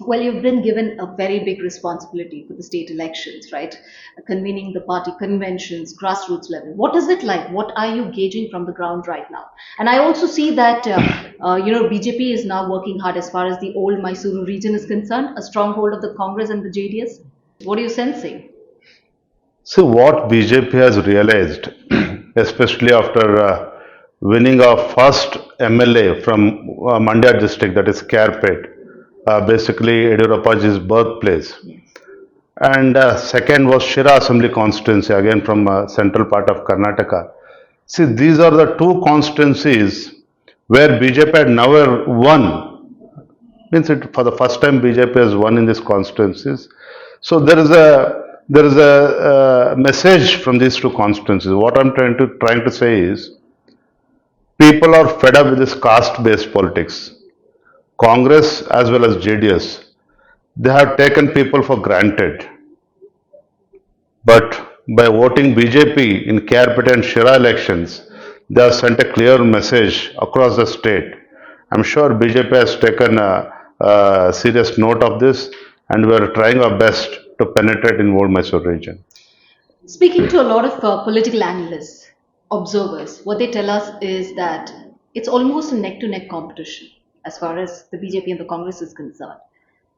Well, you've been given a very big responsibility for the state elections, right? Convening the party conventions, grassroots level. What is it like? What are you gauging from the ground right now? And I also see that BJP is now working hard as far as the old Mysuru region is concerned, a stronghold of the Congress and the JDS. What are you sensing? See what BJP has realized, especially after winning our first MLA from Mandya district, that is Carpet, basically Yeddiyurappa's birthplace. And second was Shira Assembly constituency, again from central part of Karnataka. See, these are the two constituencies where BJP had never won. Means it for the first time BJP has won in these constituencies. So there is a message from these two constituencies. What I'm trying to say is people are fed up with this caste-based politics. Congress as well as JDS, they have taken people for granted. But by voting BJP in Carpet and Shira elections, they have sent a clear message across the state. I'm sure BJP has taken a serious note of this, and we are trying our best to penetrate in Old Mysore region. Speaking to a lot of political analysts, observers, what they tell us is that it's almost a neck to neck competition as far as the BJP and the Congress is concerned.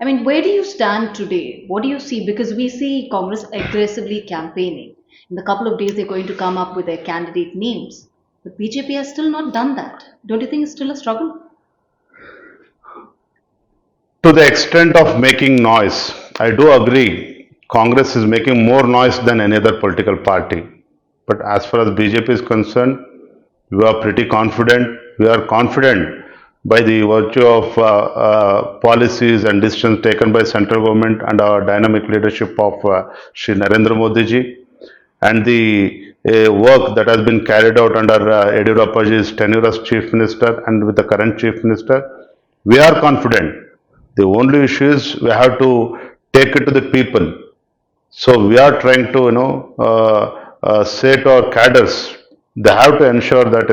I mean, where do you stand today? What do you see? Because we see Congress aggressively campaigning. In a couple of days, they're going to come up with their candidate names. But BJP has still not done that. Don't you think it's still a struggle? To the extent of making noise, I do agree Congress is making more noise than any other political party. But as far as BJP is concerned, we are pretty confident. We are confident by the virtue of policies and decisions taken by central government and our dynamic leadership of Shri Narendra Modi ji, and the work that has been carried out under Yeddiyurappa's tenure as Chief Minister and with the current Chief Minister. We are confident. The only issue is we have to take it to the people. So we are trying to, say to our cadres, they have to ensure that,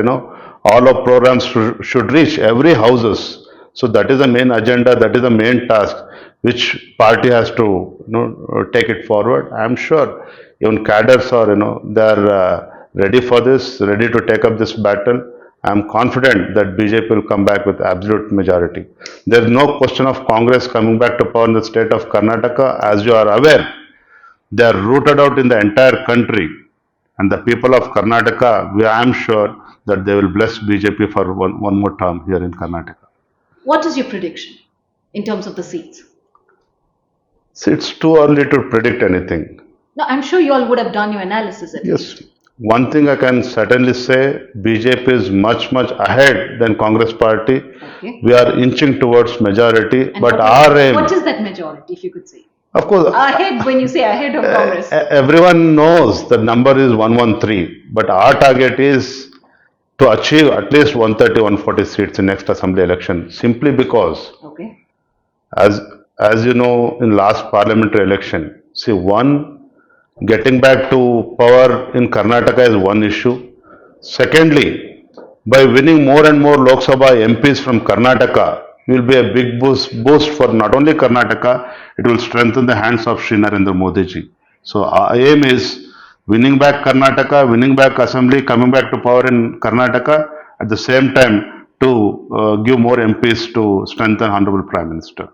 all our programs should reach every houses. So that is the main agenda, that is the main task which party has to, take it forward. I am sure even cadres are, they are ready for this, ready to take up this battle. I am confident that BJP will come back with absolute majority. There is no question of Congress coming back to power in the state of Karnataka. As you are aware, they are rooted out in the entire country. And the people of Karnataka, I am sure that they will bless BJP for one more term here in Karnataka. What is your prediction in terms of the seats? See, it's too early to predict anything. No, I'm sure you all would have done your analysis at least. Yes. One thing I can certainly say, BJP is much ahead than Congress party. Okay. We are inching towards majority, And but our aim, what is that majority, if you could say? of course, Ahead, when you say ahead of Congress. everyone knows the number is 113, but our target is to achieve at least 130, 140 seats in next assembly election, simply because, Okay. as as you know, in last parliamentary election, see, getting back to power in Karnataka is one issue. Secondly, by winning more and more Lok Sabha MPs from Karnataka, will be a big boost for not only Karnataka, it will strengthen the hands of Shri Narendra Modi ji. So our aim is winning back Karnataka, winning back Assembly, coming back to power in Karnataka, at the same time to give more MPs to strengthen Honorable Prime Minister.